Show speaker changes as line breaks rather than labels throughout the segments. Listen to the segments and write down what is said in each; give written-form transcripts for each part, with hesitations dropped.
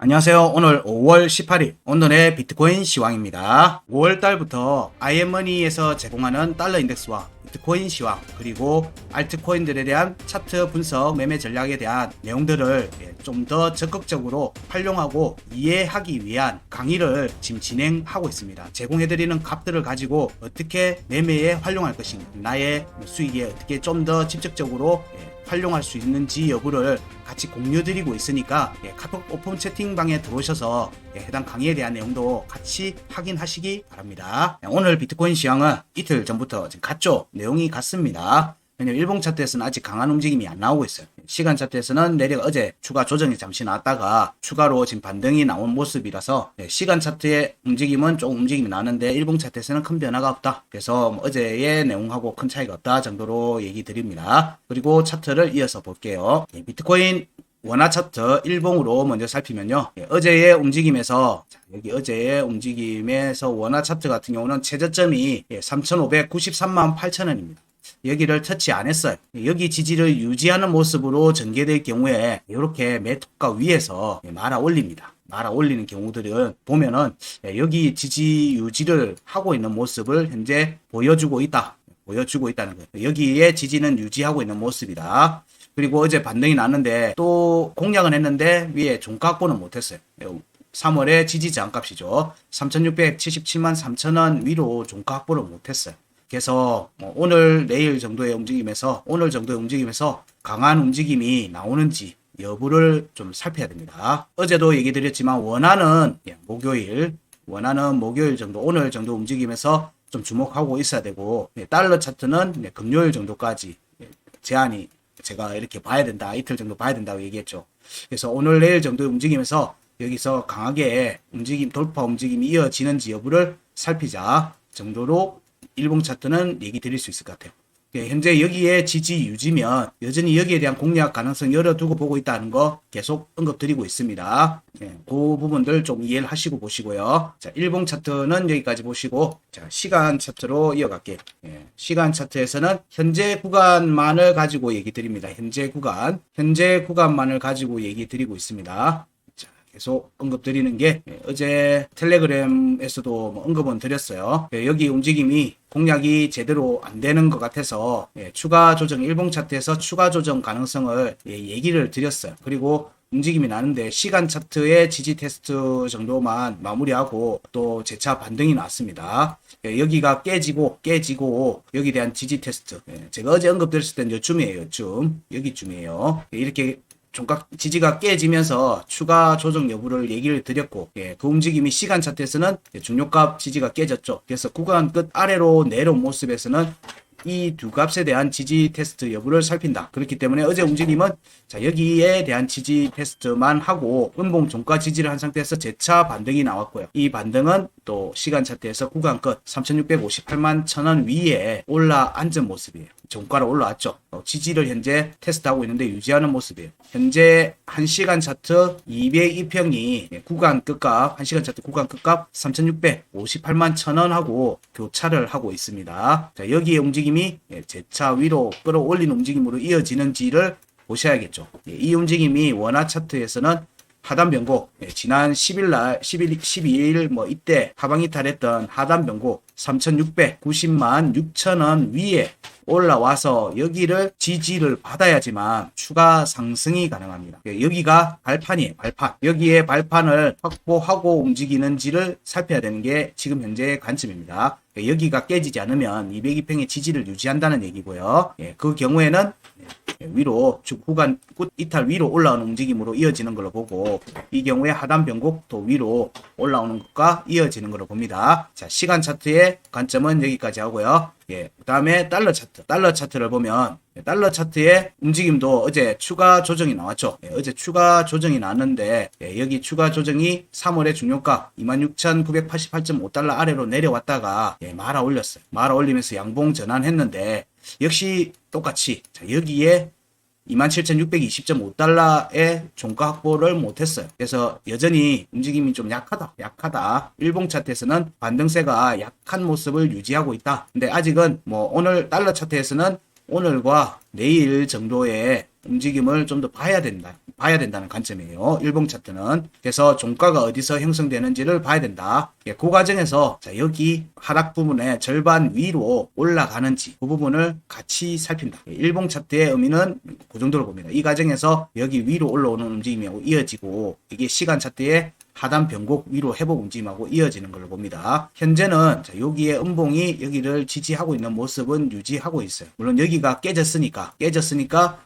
안녕하세요. 오늘 5월 18일 오늘의 비트코인 시황입니다. 5월 달부터 IM머니에서 제공하는 달러 인덱스와 비트코인 시황 그리고 알트코인들에 대한 차트 분석 매매 전략에 대한 내용들을 좀 더 적극적으로 활용하고 이해하기 위한 강의를 지금 진행하고 있습니다. 제공해드리는 값들을 가지고 어떻게 매매에 활용할 것인가, 나의 수익에 어떻게 좀 더 직접적으로 활용할 수 있는지 여부를 같이 공유드리고 있으니까 카톡 오픈 채팅방에 들어오셔서 해당 강의에 대한 내용도 같이 확인하시기 바랍니다. 오늘 비트코인 시황은 이틀 전부터 지금 같죠? 내용이 같습니다. 왜냐면 일봉 차트에서는 아직 강한 움직임이 안 나오고 있어요. 시간 차트에서는 내려가 어제 추가 조정이 잠시 나왔다가 추가로 지금 반등이 나온 모습이라서 시간 차트의 움직임은 조금 움직임이 나는데 일봉 차트에서는 큰 변화가 없다. 그래서 어제의 내용하고 큰 차이가 없다 정도로 얘기 드립니다. 그리고 차트를 이어서 볼게요. 비트코인 원화 차트 일봉으로 먼저 살피면요. 어제의 움직임에서 여기 어제의 움직임에서 원화 차트 같은 경우는 최저점이 3,593만 8천원입니다. 여기를 터치 안 했어요. 여기 지지를 유지하는 모습으로 전개될 경우에 이렇게 매도가 위에서 말아 올립니다. 말아 올리는 경우들은 보면은 여기 지지 유지를 하고 있는 모습을 현재 보여주고 있다는 거예요. 여기에 지지는 유지하고 있는 모습이다. 그리고 어제 반등이 났는데 또 공략은 했는데 위에 종가 확보는 못했어요. 3월에 지지 저항값이죠. 3,677만 3천원 위로 종가 확보를 못했어요. 그래서 오늘 내일 정도의 움직임에서 강한 움직임이 나오는지 여부를 좀 살펴야 됩니다. 어제도 얘기 드렸지만 원화는 목요일 정도 오늘 정도 움직임에서 좀 주목하고 있어야 되고 달러 차트는 금요일 정도까지 제한이 제가 이렇게 봐야 된다, 이틀 정도 봐야 된다고 얘기했죠. 그래서 오늘 내일 정도의 움직임에서 여기서 강하게 돌파 움직임이 이어지는지 여부를 살피자 정도로 일봉 차트는 얘기 드릴 수 있을 것 같아요. 현재 여기에 지지 유지면 여전히 여기에 대한 공략 가능성 열어두고 보고 있다는 거 계속 언급드리고 있습니다. 그 부분들 좀 이해를 하시고 보시고요. 자, 일봉 차트는 여기까지 보시고, 자, 시간 차트로 이어갈게요. 시간 차트에서는 현재 구간만을 가지고 얘기 드립니다. 현재 구간만을 가지고 얘기 드리고 있습니다. 계속 언급드리는 게 어제 텔레그램에서도 언급은 드렸어요. 여기 움직임이 공략이 제대로 안 되는 것 같아서 추가 조정, 일봉 차트에서 추가 조정 가능성을 얘기를 드렸어요. 그리고 움직임이 나는데 시간 차트의 지지 테스트 정도만 마무리하고 또 재차 반등이 났습니다. 여기가 깨지고 여기에 대한 지지 테스트, 제가 어제 언급드렸을 땐 여기쯤이에요. 이렇게 종가 지지가 깨지면서 추가 조정 여부를 얘기를 드렸고, 그 움직임이 시간 차트에서는 중요값 지지가 깨졌죠. 그래서 구간 끝 아래로 내려온 모습에서는 이 두 값에 대한 지지 테스트 여부를 살핀다. 그렇기 때문에 어제 움직임은 자, 여기에 대한 지지 테스트만 하고 음봉 종가 지지를 한 상태에서 재차 반등이 나왔고요. 이 반등은 또 시간 차트에서 구간 끝 3,658만 1,000원 위에 올라앉은 모습이에요. 종가로 올라왔죠. 지지를 현재 테스트하고 있는데 유지하는 모습이에요. 현재 1시간 차트 202평이 구간 끝값, 1시간 차트 구간 끝값 3,658만 1,000원 하고 교차를 하고 있습니다. 자, 여기에 움직임이 재차 위로 끌어올리는 움직임으로 이어지는지를 보셔야겠죠. 이 움직임이 원화 차트에서는 하단 변곡, 지난 12일 이때 하방 이탈했던 하단 변곡 3,690만 6천원 위에 올라와서 여기를 지지를 받아야지만 추가 상승이 가능합니다. 여기가 발판이에요. 발판. 여기에 발판을 확보하고 움직이는지를 살펴야 되는 게 지금 현재의 관점입니다. 여기가 깨지지 않으면 202평의 지지를 유지한다는 얘기고요. 그 경우에는 위로 구간 끝 이탈 위로 올라오는 움직임으로 이어지는 걸로 보고, 이 경우에 하단 변곡도 위로 올라오는 것과 이어지는 걸로 봅니다. 자, 시간 차트의 관점은 여기까지 하고요. 그 다음에 달러 차트를 보면 달러 차트의 움직임도 어제 추가 조정이 나왔죠. 어제 추가 조정이 나왔는데 여기 추가 조정이 3월의 중요가 26,988.5달러 아래로 내려왔다가 말아 올렸어요. 말아 올리면서 양봉 전환했는데 역시 똑같이 자, 여기에 27,620.5달러의 종가 확보를 못했어요. 그래서 여전히 움직임이 좀 약하다. 일봉 차트에서는 반등세가 약한 모습을 유지하고 있다. 근데 아직은 오늘 달러 차트에서는 오늘과 내일 정도의 움직임을 좀 더 봐야 된다는 관점이에요. 일봉 차트는. 그래서 종가가 어디서 형성되는지를 봐야 된다. 예, 그 과정에서 자, 여기 하락 부분에 절반 위로 올라가는지 그 부분을 같이 살핀다. 예, 일봉 차트의 의미는 그 정도로 봅니다. 이 과정에서 여기 위로 올라오는 움직임이 이어지고 이게 시간 차트의 하단 변곡 위로 회복 움직임하고 이어지는 걸로 봅니다. 현재는 자, 여기에 음봉이 여기를 지지하고 있는 모습은 유지하고 있어요. 물론 여기가 깨졌으니까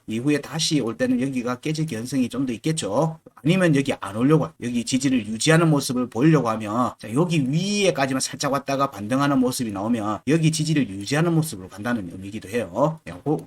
이후에 다시 올 때는 여기가 깨질 가능성이 좀 더 있겠죠. 아니면 여기 안 오려고 여기 지지를 유지하는 모습을 보이려고 하면 자, 여기 위에까지만 살짝 왔다가 반등하는 모습이 나오면 여기 지지를 유지하는 모습으로 간다는 의미이기도 해요.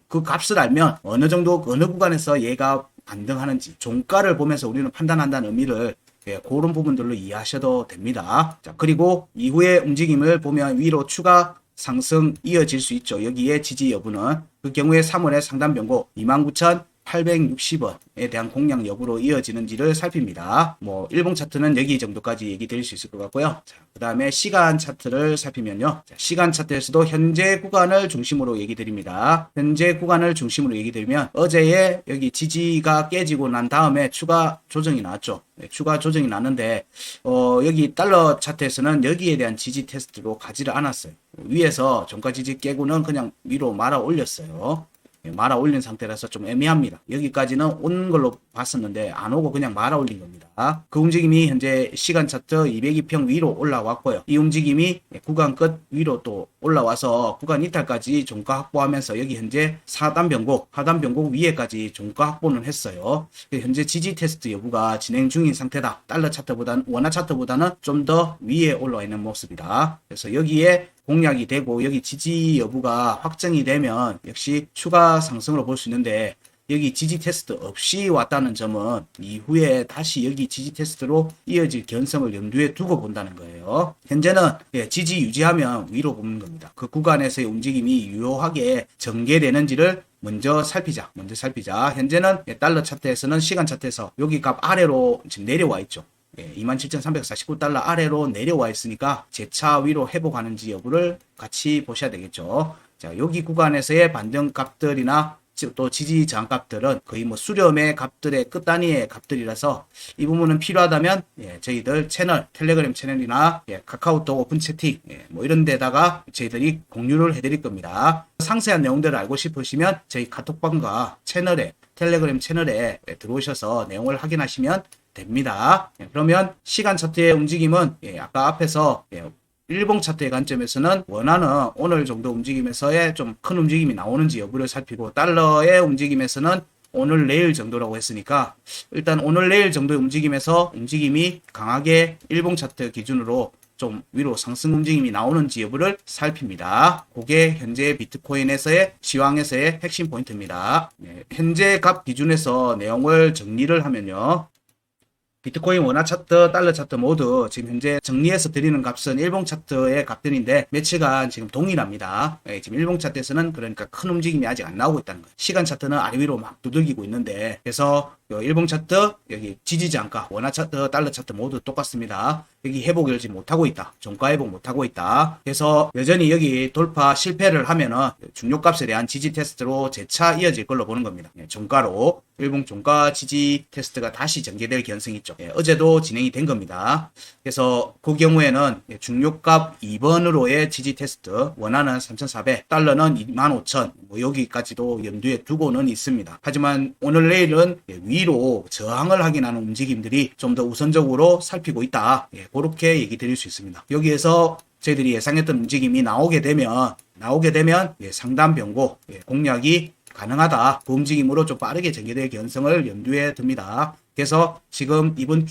그 값을 알면 어느 구간에서 얘가 반등하는지 종가를 보면서 우리는 판단한다는 의미를 예, 그런 부분들로 이해하셔도 됩니다. 자, 그리고 이후의 움직임을 보면 위로 추가 상승 이어질 수 있죠. 여기에 지지 여부는 그 경우에 3월의 상단 변곡 29,860원에 대한 공략 여부로 이어지는지를 살핍니다. 뭐 일봉 차트는 여기 정도까지 얘기 드릴 수 있을 것 같고요. 자, 그 다음에 시간 차트를 살피면요. 자, 시간 차트에서도 현재 구간을 중심으로 얘기 드립니다. 현재 구간을 중심으로 얘기 드리면 어제의 여기 지지가 깨지고 난 다음에 추가 조정이 나왔죠. 네, 추가 조정이 났는데 여기 달러 차트에서는 여기에 대한 지지 테스트로 가지를 않았어요. 위에서 종가 지지 깨고는 그냥 위로 말아 올렸어요. 말아 올린 상태라서 좀 애매합니다. 여기까지는 온 걸로 봤었는데 안 오고 그냥 말아 올린 겁니다. 그 움직임이 현재 시간 차트 202평 위로 올라왔고요. 이 움직임이 구간 끝 위로 또 올라와서 구간 이탈까지 종가 확보하면서 여기 현재 하단 변곡 위에까지 종가 확보는 했어요. 현재 지지 테스트 여부가 진행 중인 상태다. 달러 차트보다는 원화 차트보다는 좀 더 위에 올라와 있는 모습이다. 그래서 여기에 공략이 되고 여기 지지 여부가 확정이 되면 역시 추가 상승으로 볼 수 있는데 여기 지지 테스트 없이 왔다는 점은 이후에 다시 여기 지지 테스트로 이어질 견성을 염두에 두고 본다는 거예요. 현재는 지지 유지하면 위로 보는 겁니다. 그 구간에서의 움직임이 유효하게 전개되는지를 먼저 살피자. 현재는 달러 차트에서는 시간 차트에서 여기 값 아래로 지금 내려와 있죠. 27,349달러 아래로 내려와 있으니까 재차 위로 회복하는지 여부를 같이 보셔야 되겠죠. 자, 여기 구간에서의 반등 값들이나 또 지지 저항 값들은 거의 뭐 수렴의 값들의 끝단위의 값들이라서 이 부분은 필요하다면 저희들 채널, 텔레그램 채널이나 카카오톡 오픈 채팅 뭐 이런 데다가 저희들이 공유를 해드릴 겁니다. 상세한 내용들을 알고 싶으시면 저희 카톡방과 채널에 텔레그램 채널에 들어오셔서 내용을 확인하시면 됩니다. 그러면 시간 차트의 움직임은 아까 앞에서 일봉 차트의 관점에서는 원화는 오늘 정도 움직임에서의 좀 큰 움직임이 나오는지 여부를 살피고 달러의 움직임에서는 오늘 내일 정도라고 했으니까 일단 오늘 내일 정도의 움직임에서 움직임이 강하게 일봉 차트 기준으로 좀 위로 상승 움직임이 나오는지 여부를 살핍니다. 그게 현재 비트코인에서의 시황에서의 핵심 포인트입니다. 현재 값 기준에서 내용을 정리를 하면요. 비트코인 원화 차트, 달러 차트 모두 지금 현재 정리해서 드리는 값은 일봉 차트의 값들인데 매치가 지금 동일합니다. 지금 일봉 차트에서는 그러니까 큰 움직임이 아직 안 나오고 있다는 거예요. 시간 차트는 아래 위로 막 두들기고 있는데 그래서 일봉 차트, 여기 지지 저항가, 원화 차트, 달러 차트 모두 똑같습니다. 여기 회복 열지 못하고 있다. 종가 회복 못하고 있다. 그래서 여전히 여기 돌파 실패를 하면은 중요값에 대한 지지 테스트로 재차 이어질 걸로 보는 겁니다. 종가로 일봉 종가 지지 테스트가 다시 전개될 가능성이 있죠. 어제도 진행이 된 겁니다. 그래서 그 경우에는 중요값 2번으로의 지지 테스트, 원화는 3,400, 달러는 25,000, 뭐 여기까지도 염두에 두고는 있습니다. 하지만 오늘 내일은 위로 저항을 확인하는 움직임들이 좀 더 우선적으로 살피고 있다. 그렇게 얘기 드릴 수 있습니다. 여기에서 저희들이 예상했던 움직임이 나오게 되면 상단 변곡 공략이 가능하다. 그 움직임으로 좀 빠르게 전개될 가능성을 염두에 둡니다. 그래서 지금 이번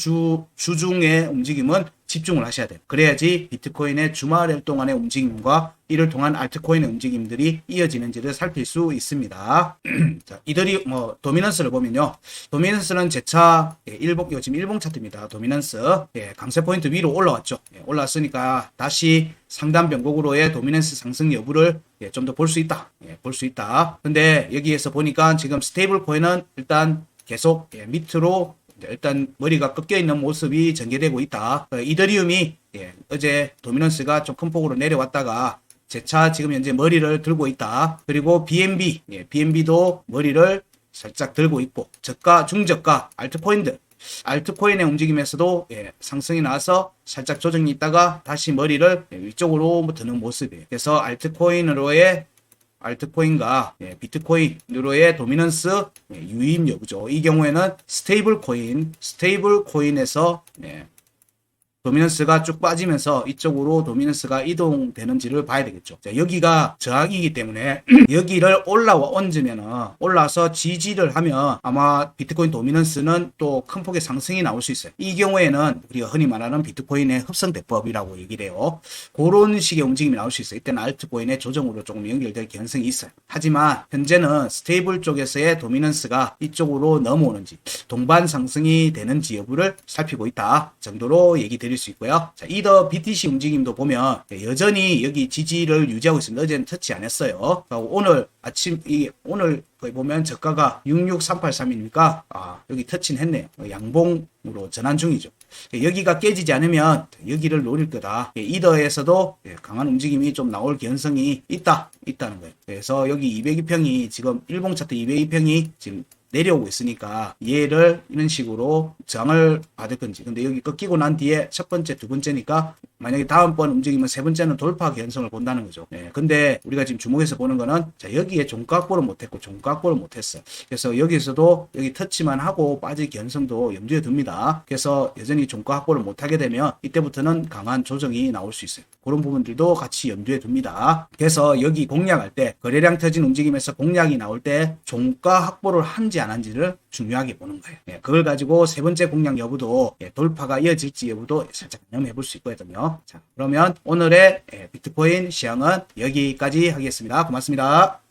주중의 움직임은 집중을 하셔야 돼요. 그래야지 비트코인의 주말 동안의 움직임과 이를 통한 알트코인의 움직임들이 이어지는지를 살필 수 있습니다. 자, 이들이 뭐 도미넌스를 보면요. 도미넌스는 재차 지금 일봉 차트입니다. 도미넌스 강세 포인트 위로 올라왔죠. 올라왔으니까 다시 상단 변곡으로의 도미넌스 상승 여부를 좀 더 볼 수 있다. 볼 수 있다. 근데 여기에서 보니까 지금 스테이블 코인은 일단 계속 밑으로 일단 머리가 꺾여 있는 모습이 전개되고 있다. 이더리움이 어제 도미넌스가 좀 큰 폭으로 내려왔다가 재차 지금 현재 머리를 들고 있다. 그리고 BNB도 머리를 살짝 들고 있고, 저가, 중저가, 알트코인의 움직임에서도 상승이 나와서 살짝 조정이 있다가 다시 머리를 위쪽으로 드는 모습이에요. 그래서 알트코인과 비트코인으로의 도미넌스 유입 여부죠. 이 경우에는 스테이블코인에서 도미넌스가 쭉 빠지면서 이쪽으로 도미넌스가 이동되는지를 봐야 되겠죠. 자, 여기가 저항이기 때문에 여기를 올라와서 지지를 하면 아마 비트코인 도미넌스는 또 큰 폭의 상승이 나올 수 있어요. 이 경우에는 우리가 흔히 말하는 비트코인의 흡성대법이라고 얘기를 해요. 그런 식의 움직임이 나올 수 있어요. 이때는 알트코인의 조정으로 조금 연결될 가능성이 있어요. 하지만 현재는 스테이블 쪽에서의 도미넌스가 이쪽으로 넘어오는지 동반 상승이 되는지 여부를 살피고 있다 정도로 얘기 드릴 수 있고요. 자, 이더 BTC 움직임도 보면 여전히 여기 지지를 유지하고 있습니다. 어제는 터치 안 했어요. 오늘 아침 오늘 거기 보면 저가가 66383이니까 여기 터치는 했네요. 양봉으로 전환 중이죠. 여기가 깨지지 않으면 여기를 노릴 거다. 이더에서도 강한 움직임이 좀 나올 가능성이 있다는 거예요. 그래서 여기 202평이 지금 일봉 차트 202평이 지금 내려오고 있으니까 얘를 이런 식으로 저항을 받을 건지. 근데 여기 꺾이고 난 뒤에 첫 번째, 두 번째니까 만약에 다음번 움직이면 세 번째는 돌파 개연성을 본다는 거죠. 근데 우리가 지금 주목해서 보는 거는 자, 여기에 종가 확보를 못했고 종가 확보를 못했어. 그래서 여기서도 여기 터치만 하고 빠질 개연성도 염두에 둡니다. 그래서 여전히 종가 확보를 못하게 되면 이때부터는 강한 조정이 나올 수 있어요. 그런 부분들도 같이 염두에 둡니다. 그래서 여기 공략할 때 거래량 터진 움직임에서 공략이 나올 때 종가 확보를 한지 안 한지를 중요하게 보는 거예요. 그걸 가지고 세 번째 공략 여부도 돌파가 이어질지 여부도 살짝 가늠해 볼 수 있거든요. 자, 그러면 오늘의 비트코인 시황은 여기까지 하겠습니다. 고맙습니다.